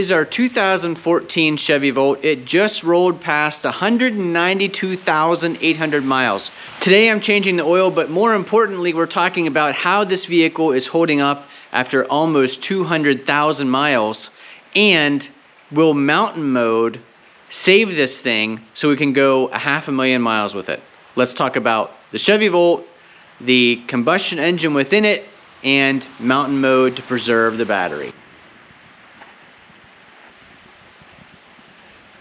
is our 2014 Chevy Volt. It just rolled past 192,800 miles. Today I'm changing the oil, but more importantly, we're talking about how this vehicle is holding up after almost 200,000 miles, and will mountain mode save this thing so we can go 500,000 miles with it. Let's talk about the Chevy Volt, the combustion engine within it, and mountain mode to preserve the battery.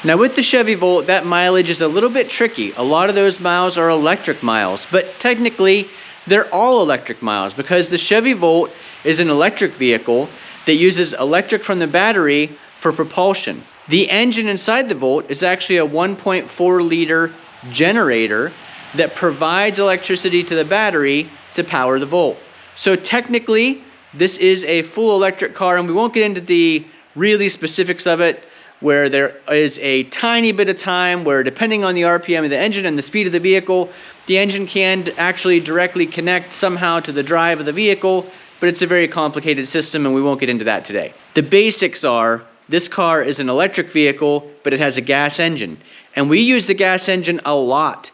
Now with the Chevy Volt, that mileage is a little bit tricky. A lot of those miles are electric miles, but technically they're all electric miles because the Chevy Volt is an electric vehicle that uses electric from the battery for propulsion. The engine inside the Volt is actually a 1.4 liter generator that provides electricity to the battery to power the Volt. So technically, this is a full electric car, and we won't get into the really specifics of it, where there is a tiny bit of time where, depending on the RPM of the engine and the speed of the vehicle, the engine can actually directly connect somehow to the drive of the vehicle, but it's a very complicated system and we won't get into that today. The basics are, this car is an electric vehicle, but it has a gas engine, and we use the gas engine a lot.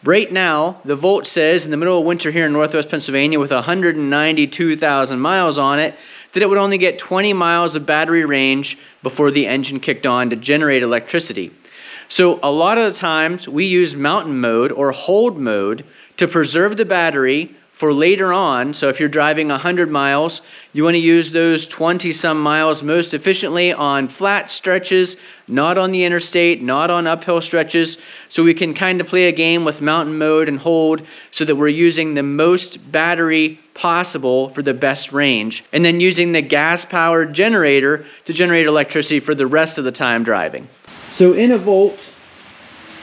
Right now, the Volt says in the middle of winter here in Northwest Pennsylvania with 192,000 miles on it, that it would only get 20 miles of battery range before the engine kicked on to generate electricity. So a lot of the times we use mountain mode or hold mode to preserve the battery for later on. So if you're driving 100 miles, you want to use those 20 some miles most efficiently on flat stretches, not on the interstate, not on uphill stretches. So we can kind of play a game with mountain mode and hold so that we're using the most battery possible for the best range, and then using the gas-powered generator to generate electricity for the rest of the time driving. So in a Volt,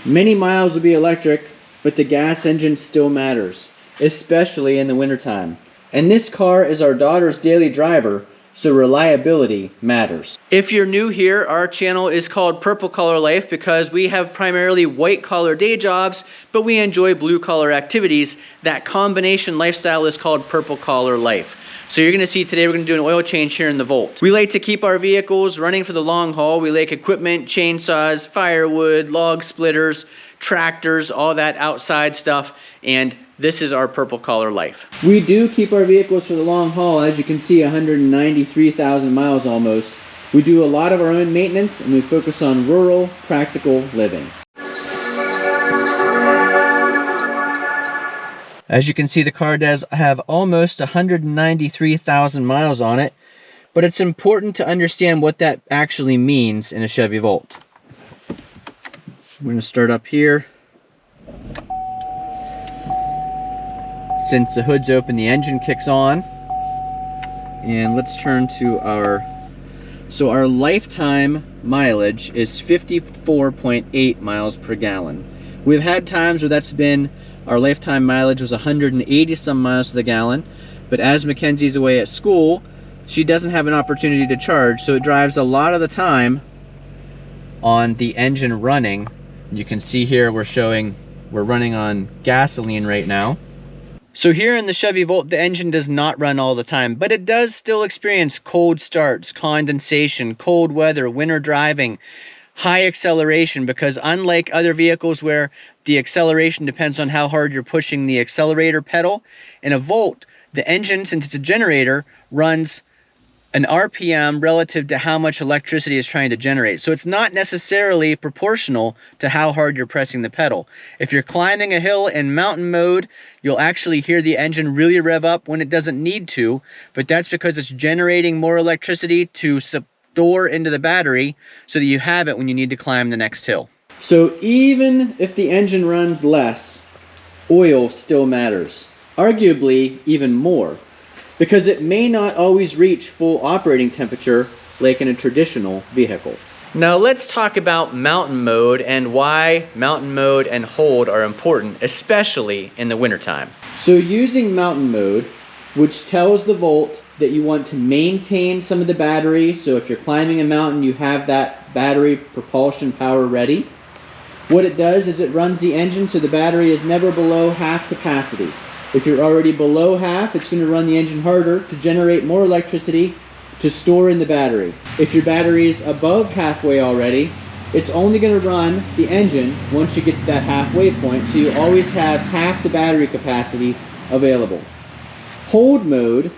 many miles will be electric, but the gas engine still matters, especially in the wintertime. And this car is our daughter's daily driver, so reliability matters. If you're new here, our channel is called Purple Collar Life because we have primarily white collar day jobs, but we enjoy blue collar activities. That combination lifestyle is called Purple Collar Life. So you're gonna see today we're gonna do an oil change here in the Volt. We like to keep our vehicles running for the long haul. We like equipment, chainsaws, firewood, log splitters, tractors, all that outside stuff, and this is our Purple Collar Life. We do keep our vehicles for the long haul. As you can see, 193,000 miles almost. We do a lot of our own maintenance, and we focus on rural, practical living. As you can see, the car does have almost 193,000 miles on it, but it's important to understand what that actually means in a Chevy Volt. I'm going to start up here. Since the hood's open, the engine kicks on. And let's turn to our lifetime mileage is 54.8 miles per gallon. We've had times where that's been, our lifetime mileage was 180 some miles to the gallon, but as Mackenzie's away at school, she doesn't have an opportunity to charge, so it drives a lot of the time on the engine running. You can see here we're running on gasoline right now. So here in the Chevy Volt, the engine does not run all the time, but it does still experience cold starts, condensation, cold weather, winter driving, high acceleration, because unlike other vehicles where the acceleration depends on how hard you're pushing the accelerator pedal, in a Volt, the engine, since it's a generator, runs an RPM relative to how much electricity is trying to generate. So it's not necessarily proportional to how hard you're pressing the pedal. If you're climbing a hill in mountain mode, you'll actually hear the engine really rev up when it doesn't need to, but that's because it's generating more electricity to store into the battery so that you have it when you need to climb the next hill. So even if the engine runs less, oil still matters, arguably even more, because it may not always reach full operating temperature like in a traditional vehicle. Now let's talk about mountain mode and why mountain mode and hold are important, especially in the wintertime. So using mountain mode, which tells the Volt that you want to maintain some of the battery, so if you're climbing a mountain, you have that battery propulsion power ready. What it does is it runs the engine so the battery is never below half capacity. If you're already below half, it's going to run the engine harder to generate more electricity, to store in the battery. If your battery's above halfway already, it's only going to run the engine once you get to that halfway point, so you always have half the battery capacity available. Hold mode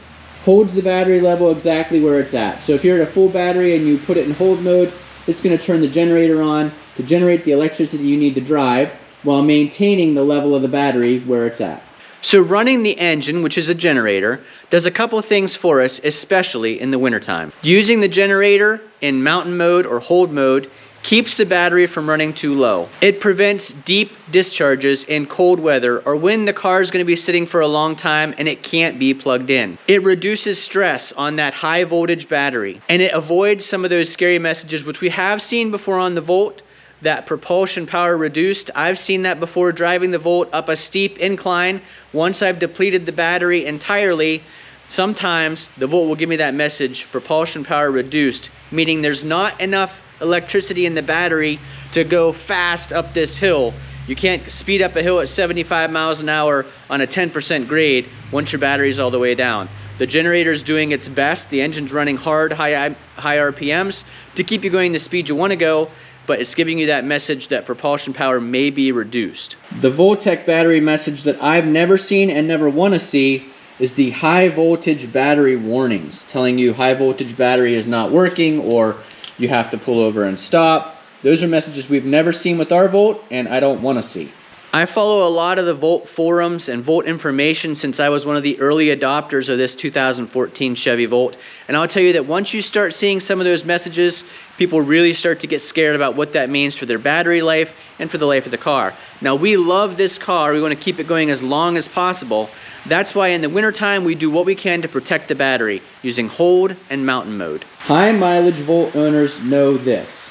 holds the battery level exactly where it's at. So if you're at a full battery and you put it in hold mode, it's going to turn the generator on to generate the electricity you need to drive while maintaining the level of the battery where it's at. So running the engine, which is a generator, does a couple things for us, especially in the wintertime. Using the generator in mountain mode or hold mode keeps the battery from running too low. It prevents deep discharges in cold weather or when the car is going to be sitting for a long time and it can't be plugged in. It reduces stress on that high voltage battery, and it avoids some of those scary messages which we have seen before on the Volt, that propulsion power reduced. I've seen that before driving the Volt up a steep incline. Once I've depleted the battery entirely, sometimes the Volt will give me that message, propulsion power reduced, meaning there's not enough electricity in the battery to go fast up this hill. You can't speed up a hill at 75 miles an hour on a 10% grade once your battery's all the way down. The generator's doing its best. The engine's running hard, high RPMs to keep you going the speed you want to go, but it's giving you that message that propulsion power may be reduced. The Voltec battery message that I've never seen and never want to see is the high voltage battery warnings, telling you high voltage battery is not working or you have to pull over and stop. Those are messages we've never seen with our Volt, and I don't want to see. I follow a lot of the Volt forums and Volt information since I was one of the early adopters of this 2014 Chevy Volt. And I'll tell you that once you start seeing some of those messages, people really start to get scared about what that means for their battery life and for the life of the car. Now, we love this car. We want to keep it going as long as possible. That's why in the wintertime, we do what we can to protect the battery using hold and mountain mode. High mileage Volt owners know this.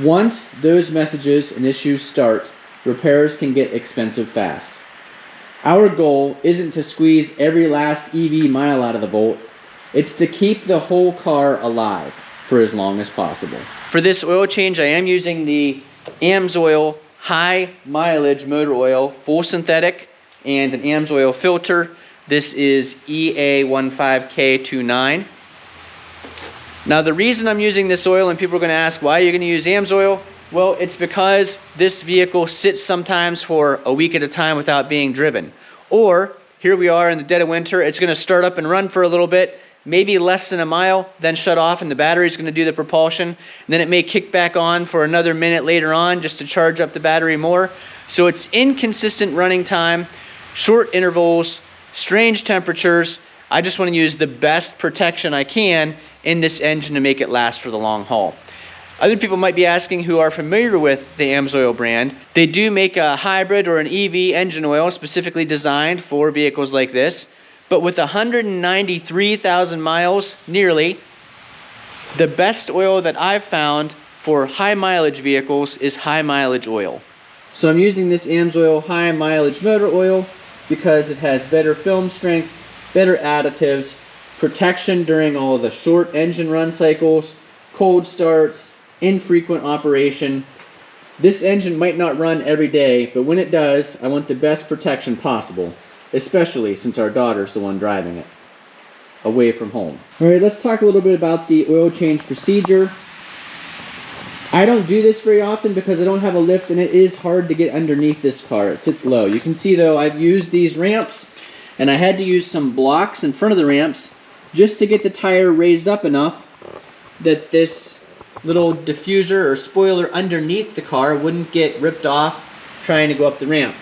Once those messages and issues start, repairs can get expensive fast. Our goal isn't to squeeze every last EV mile out of the Volt. It's to keep the whole car alive for as long as possible. For this oil change, I am using the AMSOIL high mileage motor oil, full synthetic, and an AMSOIL filter. This is EA15K29. Now, the reason I'm using this oil, and people are going to ask, why are you going to use AMSOIL? Well, it's because this vehicle sits sometimes for a week at a time without being driven. Or, here we are in the dead of winter, it's going to start up and run for a little bit, maybe less than a mile, then shut off, and the battery's going to do the propulsion. And then it may kick back on for another minute later on just to charge up the battery more. So it's inconsistent running time, short intervals, strange temperatures. I just want to use the best protection I can in this engine to make it last for the long haul. Other people might be asking who are familiar with the AMSOIL brand. They do make a hybrid or an EV engine oil specifically designed for vehicles like this. But with 193,000 miles, nearly, the best oil that I've found for high mileage vehicles is high mileage oil. So I'm using this AMSOIL high mileage motor oil because it has better film strength, better additives, protection during all of the short engine run cycles, cold starts, infrequent operation. This engine might not run every day, but when it does, I want the best protection possible, especially since our daughter's the one driving it, away from home. All right, let's talk a little bit about the oil change procedure. I don't do this very often because I don't have a lift and it is hard to get underneath this car. It sits low. You can see though, I've used these ramps and I had to use some blocks in front of the ramps just to get the tire raised up enough that this little diffuser or spoiler underneath the car wouldn't get ripped off trying to go up the ramp.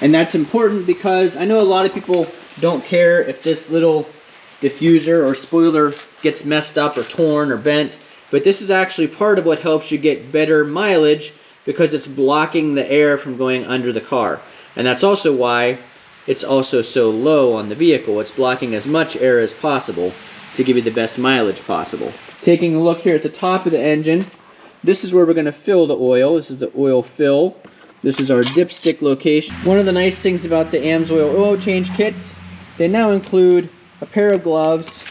And that's important because I know a lot of people don't care if this little diffuser or spoiler gets messed up or torn or bent, but this is actually part of what helps you get better mileage because it's blocking the air from going under the car. And that's also why it's also so low on the vehicle. It's blocking as much air as possible to give you the best mileage possible. Taking a look here at the top of the engine, this is where we're going to fill the oil. This is the oil fill. This is our dipstick location. One of the nice things about the AMSOIL oil change kits, they now include a pair of gloves,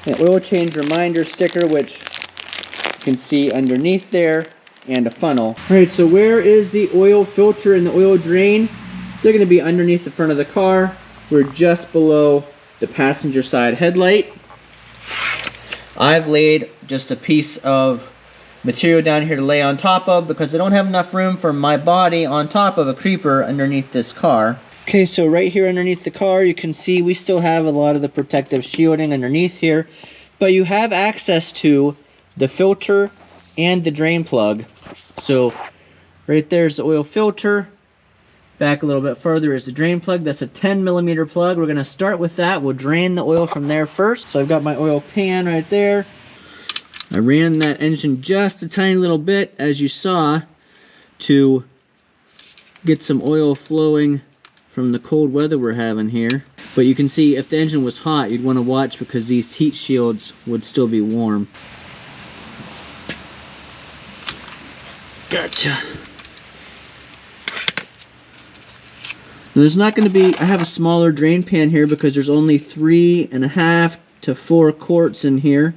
an oil change reminder sticker, which you can see underneath there, and a funnel. All right, so where is the oil filter and the oil drain? They're going to be underneath the front of the car. We're just below the passenger side headlight. I've laid just a piece of material down here to lay on top of because I don't have enough room for my body on top of a creeper underneath this car. Okay, so right here underneath the car, you can see we still have a lot of the protective shielding underneath here, but you have access to the filter and the drain plug. So right there's the oil filter. Back a little bit further is the drain plug. That's a 10mm plug. We're going to start with that. We'll drain the oil from there first. So I've got my oil pan right there. I ran that engine just a tiny little bit, as you saw, to get some oil flowing from the cold weather we're having here. But you can see if the engine was hot, you'd want to watch because these heat shields would still be warm. Gotcha. There's not going to be, I have a smaller drain pan here because there's only 3.5 to 4 quarts in here.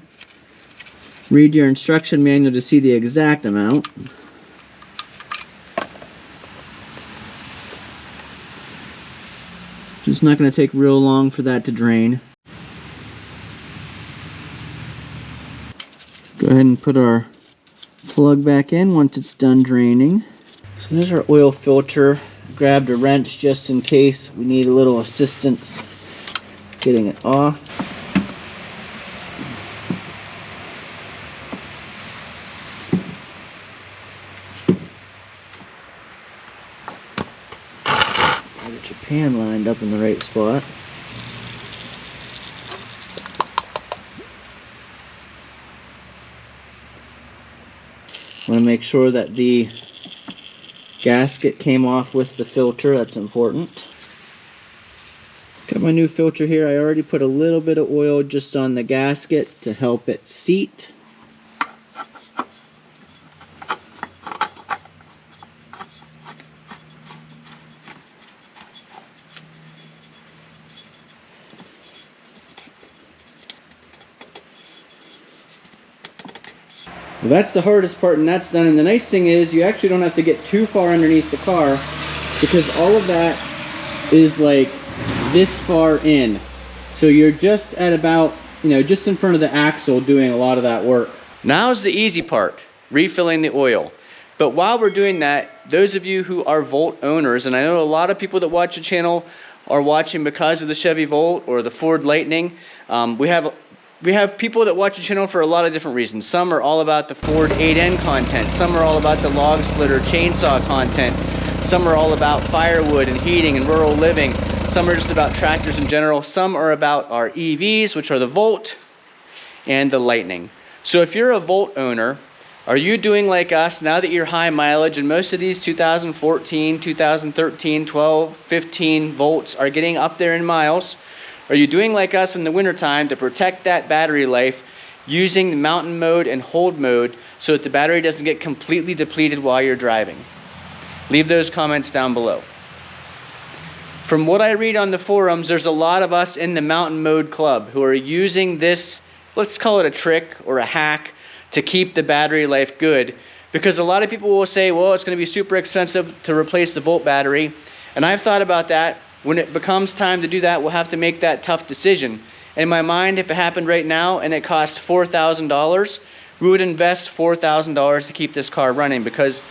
Read your instruction manual to see the exact amount. So it's not going to take real long for that to drain. Go ahead and put our plug back in once it's done draining. So there's our oil filter. Grabbed a wrench just in case we need a little assistance getting it off. Get your pan lined up in the right spot. Want to make sure that the gasket came off with the filter. That's important. Got my new filter here. I already put a little bit of oil just on the gasket to help it seat. Well, that's the hardest part, and that's done. And the nice thing is you actually don't have to get too far underneath the car because all of that is like this far in. So you're just at about, just in front of the axle doing a lot of that work. Now's the easy part, refilling the oil. But while we're doing that, those of you who are Volt owners, and I know a lot of people that watch the channel are watching because of the Chevy Volt or the Ford Lightning. We have people that watch the channel for a lot of different reasons. Some are all about the Ford 8N content. Some are all about the log splitter chainsaw content. Some are all about firewood and heating and rural living. Some are just about tractors in general. Some are about our EVs, which are the Volt and the Lightning. So if you're a Volt owner, are you doing like us now that you're high mileage and most of these 2014, 2013, 12, 15 Volts are getting up there in miles? Are you doing like us in the wintertime to protect that battery life using the mountain mode and hold mode so that the battery doesn't get completely depleted while you're driving? Leave those comments down below. From what I read on the forums, there's a lot of us in the mountain mode club who are using this, let's call it a trick or a hack, to keep the battery life good. Because a lot of people will say, well, it's going to be super expensive to replace the Volt battery. And I've thought about that. When it becomes time to do that, we'll have to make that tough decision. In my mind, if it happened right now and it cost $4,000, we would invest $4,000 to keep this car running, because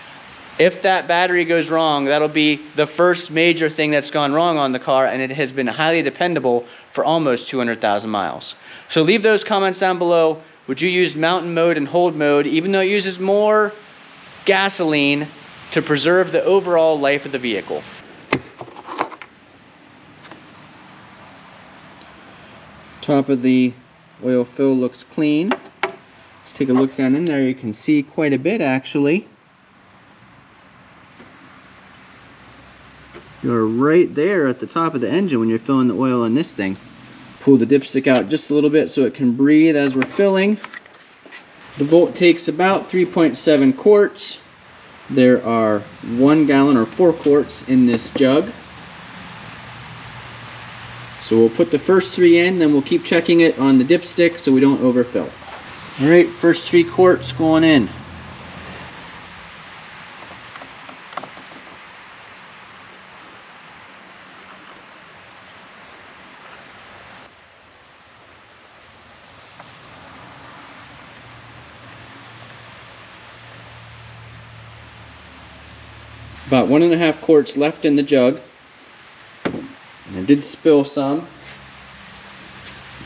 if that battery goes wrong, that'll be the first major thing that's gone wrong on the car, and it has been highly dependable for almost 200,000 miles. So leave those comments down below. Would you use mountain mode and hold mode, even though it uses more gasoline, to preserve the overall life of the vehicle? Top of the oil fill looks clean. Let's take a look down in there. You can see quite a bit actually. You're right there at the top of the engine when you're filling the oil in this thing. Pull the dipstick out just a little bit so it can breathe as we're filling. The Volt takes about 3.7 quarts. There are 1 gallon or 4 quarts in this jug. So we'll put the first 3 in, then we'll keep checking it on the dipstick so we don't overfill. All right, first 3 quarts going in. About 1.5 quarts left in the jug. And I did spill some.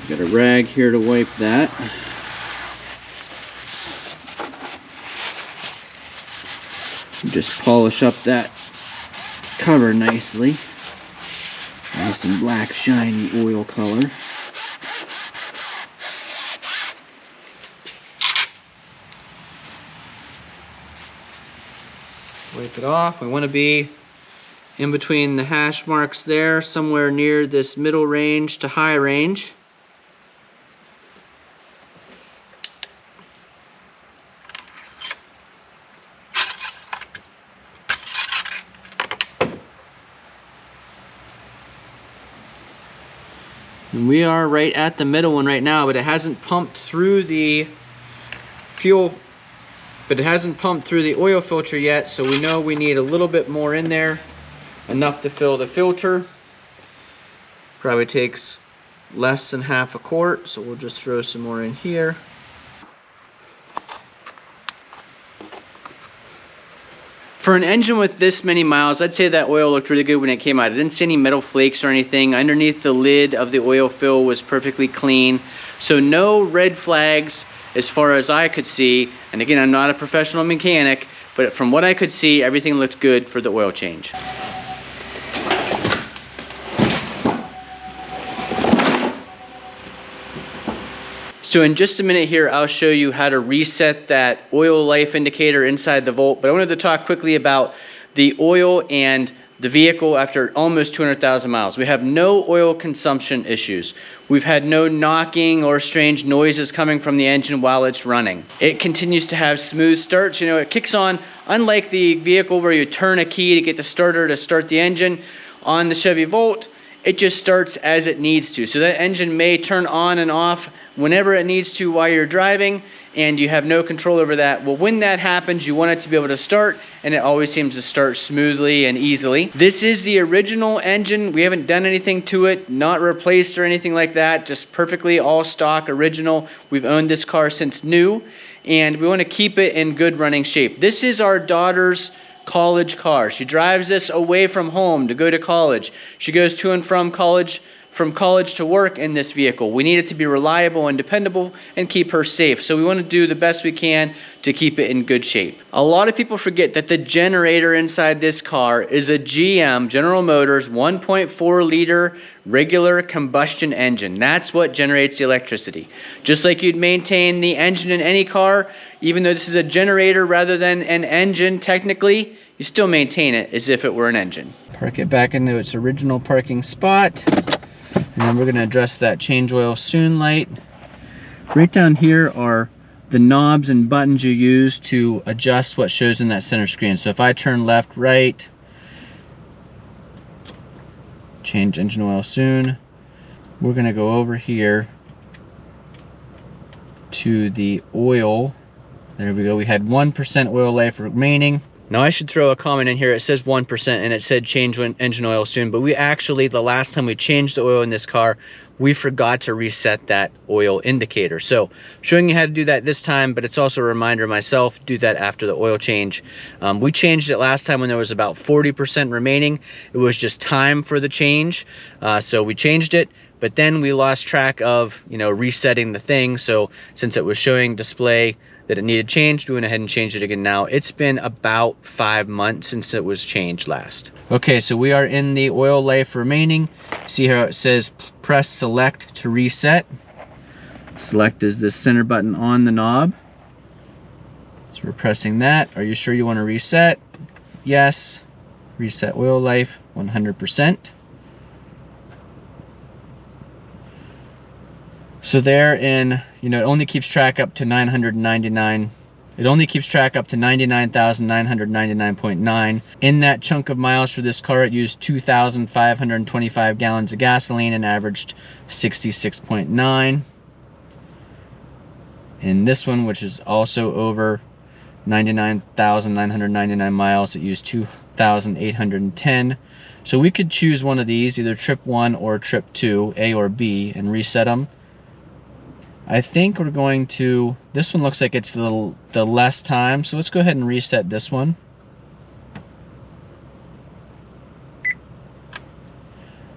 Got a rag here to wipe that. Just polish up that cover nicely. Nice and black, shiny oil color. Wipe it off. We want to be in between the hash marks there, somewhere near this middle range to high range. And we are right at the middle one right now, but it hasn't pumped through the fuel, but it hasn't pumped through the oil filter yet, so we know we need a little bit more in there, enough to fill the filter. Probably takes less than half a quart, so we'll just throw some more in here. For an engine with this many miles, I'd say that oil looked really good when it came out. I didn't see any metal flakes or anything. Underneath the lid of the oil fill was perfectly clean. So no red flags as far as I could see. And again, I'm not a professional mechanic, but from what I could see, everything looked good for the oil change. So in just a minute here, I'll show you how to reset that oil life indicator inside the Volt. But I wanted to talk quickly about the oil and the vehicle after almost 200,000 miles. We have no oil consumption issues. We've had no knocking or strange noises coming from the engine while it's running. It continues to have smooth starts. You know, it kicks on, unlike the vehicle where you turn a key to get the starter to start the engine. On the Chevy Volt, it just starts as it needs to. So that engine may turn on and off whenever it needs to while you're driving, and you have no control over that. Well, when that happens, you want it to be able to start, and it always seems to start smoothly and easily. This is the original engine. We haven't done anything to it, not replaced or anything like that, just perfectly all stock original. We've owned this car since new, and we want to keep it in good running shape. This is our daughter's college car. She drives this away from home to go to college. She goes to and from college to work in this vehicle. We need it to be reliable and dependable and keep her safe. So we want to do the best we can to keep it in good shape. A lot of people forget that the generator inside this car is a GM, General Motors, 1.4 liter regular combustion engine. That's what generates the electricity. Just like you'd maintain the engine in any car, even though this is a generator rather than an engine technically, you still maintain it as if it were an engine. Park it back into its original parking spot. And then we're going to address that change oil soon light. Right down here are the knobs and buttons you use to adjust what shows in that center screen. So if I turn left, right, change engine oil soon, we're going to go over here to the oil. There we go. We had 1% oil life remaining. Now I should throw a comment in here. It says 1% and it said change engine oil soon, but we actually, the last time we changed the oil in this car, we forgot to reset that oil indicator. So I'm showing you how to do that this time, but it's also a reminder myself, do that after the oil change. We changed it last time when there was about 40% remaining. It was just time for the change. So we changed it, but then we lost track of, you know, resetting the thing. So since it was showing display that it needed changed, we went ahead and changed it again now. It's been about 5 months since it was changed last. Okay, so we are in the oil life remaining. See how it says press select to reset. Select is the center button on the knob. So we're pressing that. Are you sure you want to reset? Yes. Reset oil life 100%. So there in, you know, it only keeps track up to 999. It only keeps track up to 99,999.9. In that chunk of miles for this car, it used 2,525 gallons of gasoline and averaged 66.9. In this one, which is also over 99,999 miles, it used 2,810. So we could choose one of these, either trip 1 or trip 2, A or B, and reset them. I think we're going to, this one looks like it's the less time, so let's go ahead and reset this one.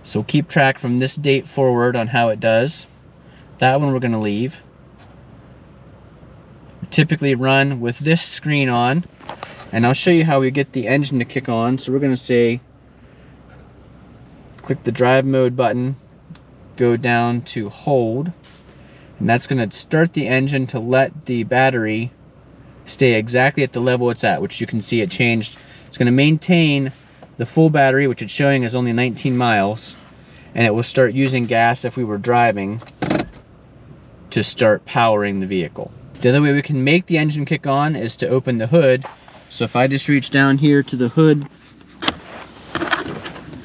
So keep track from this date forward on how it does. That one we're going to leave. Typically run with this screen on, and I'll show you how we get the engine to kick on. So we're going to say, click the drive mode button, go down to hold, and that's going to start the engine to let the battery stay exactly at the level it's at, which you can see it changed. It's going to maintain the full battery, which it's showing is only 19 miles, and it will start using gas if we were driving to start powering the vehicle. The other way we can make the engine kick on is to open the hood. So if I just reach down here to the hood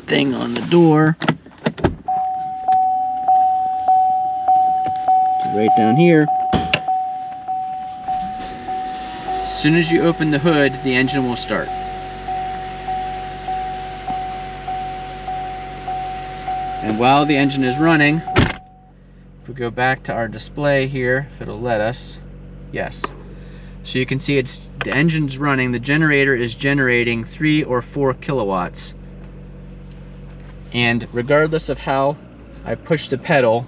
thing on the door, right down here, as soon as you open the hood, the engine will start. And while the engine is running, if we go back to our display here, if it'll let us, yes. So you can see the engine's running, the generator is generating 3 or 4 kilowatts. And regardless of how I push the pedal,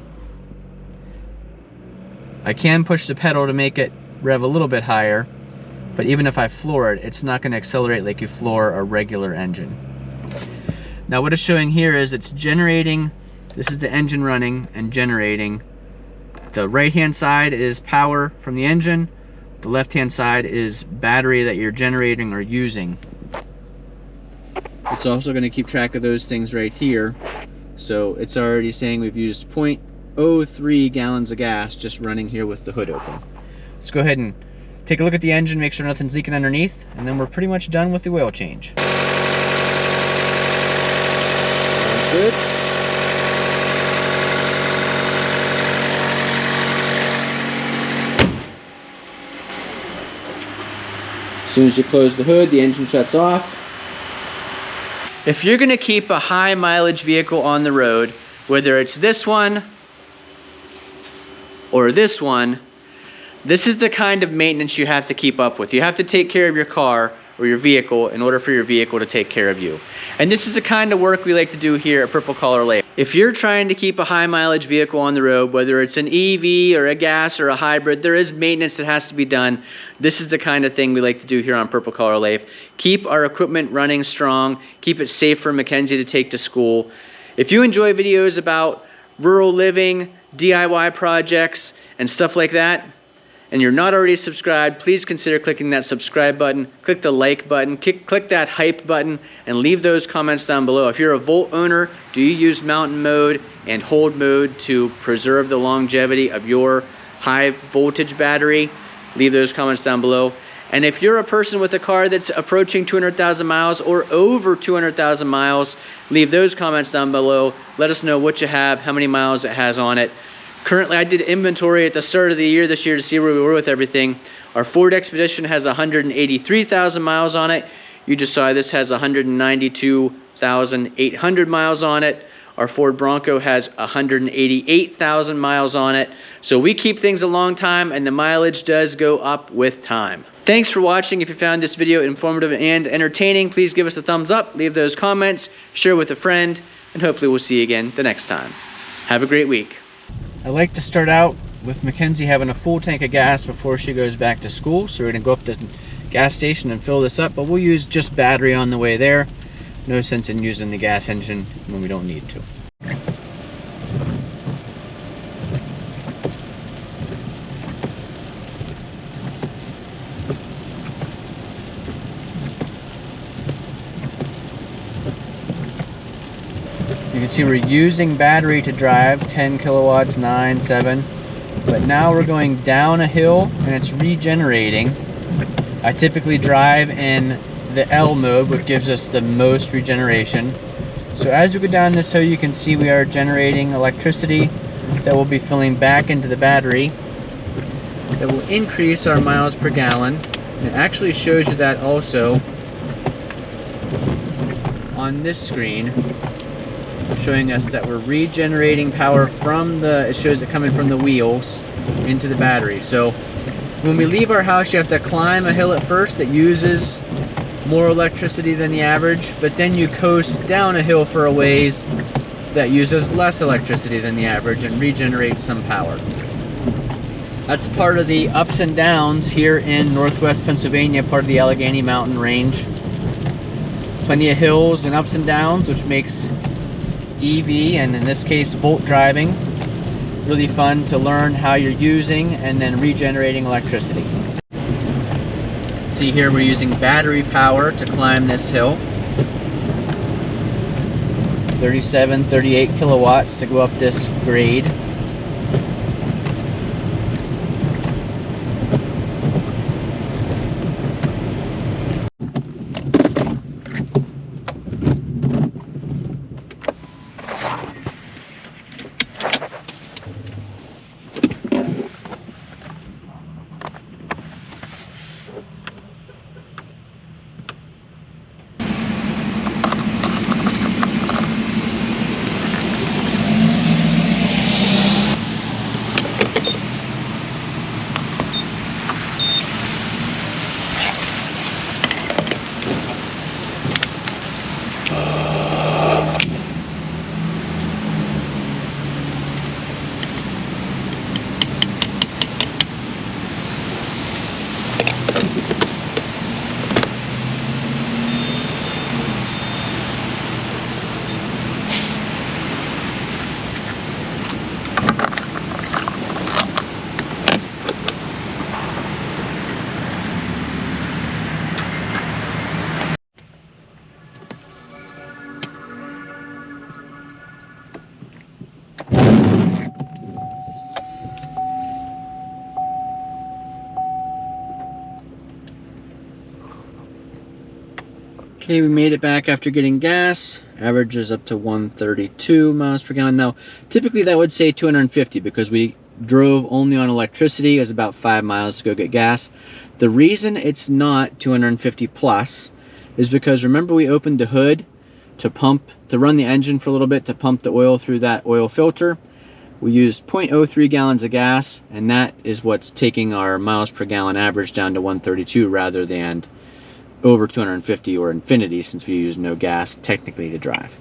I can push the pedal to make it rev a little bit higher, but even if I floor it, it's not going to accelerate like you floor a regular engine. Now what it's showing here is it's generating, this is the engine running and generating. The right hand side is power from the engine, the left hand side is battery that you're generating or using. It's also going to keep track of those things right here. So it's already saying we've used 0.03 gallons of gas just running here with the hood open. Let's go ahead and take a look at the engine, make sure nothing's leaking underneath, and then we're pretty much done with the oil change. Sounds good. As soon as you close the hood, the engine shuts off. If you're going to keep a high mileage vehicle on the road, whether it's this one or this one, this is the kind of maintenance you have to keep up with. You have to take care of your car or your vehicle in order for your vehicle to take care of you. And this is the kind of work we like to do here at Purple Collar Lathe. If you're trying to keep a high mileage vehicle on the road, whether it's an EV or a gas or a hybrid, there is maintenance that has to be done. This is the kind of thing we like to do here on Purple Collar Lathe. Keep our equipment running strong, keep it safe for Mackenzie to take to school. If you enjoy videos about rural living, DIY projects, and stuff like that, and you're not already subscribed, please consider clicking that subscribe button, click the like button, click that hype button, and leave those comments down below. If you're a Volt owner, do you use mountain mode and hold mode to preserve the longevity of your high voltage battery? Leave those comments down below. And if you're a person with a car that's approaching 200,000 miles or over 200,000 miles, leave those comments down below. Let us know what you have, how many miles it has on it. Currently, I did inventory at the start of the year this year to see where we were with everything. Our Ford Expedition has 183,000 miles on it. You just saw this has 192,800 miles on it. Our Ford Bronco has 188,000 miles on it. So we keep things a long time, and the mileage does go up with time. Thanks for watching. If you found this video informative and entertaining, please give us a thumbs up, leave those comments, share with a friend, and hopefully we'll see you again the next time. Have a great week. I like to start out with Mackenzie having a full tank of gas before she goes back to school. So we're gonna go up to the gas station and fill this up, but we'll use just battery on the way there. No sense in using the gas engine when we don't need to. You can see we're using battery to drive, 10 kilowatts, 9, 7. But now we're going down a hill and it's regenerating. I typically drive in the L mode, which gives us the most regeneration. So as we go down this hill, you can see we are generating electricity that will be filling back into the battery. That will increase our miles per gallon. And it actually shows you that also on this screen, showing us that we're regenerating power from it shows it coming from the wheels into the battery. So when we leave our house, you have to climb a hill at first that uses more electricity than the average, but then you coast down a hill for a ways that uses less electricity than the average and regenerates some power. That's part of the ups and downs here in Northwest Pennsylvania, part of the Allegheny Mountain Range. Plenty of hills and ups and downs, which makes EV, and in this case Volt driving, really fun to learn how you're using and then regenerating electricity. See here we're using battery power to climb this hill. 37, 38 kilowatts to go up this grade. Okay, we made it back after getting gas. Average is up to 132 miles per gallon. Now, typically that would say 250 because we drove only on electricity. It was about 5 miles to go get gas. The reason it's not 250 plus is because remember we opened the hood to run the engine for a little bit to pump the oil through that oil filter. We used 0.03 gallons of gas, and that is what's taking our miles per gallon average down to 132 rather than over 250 or infinity, since we use no gas technically to drive.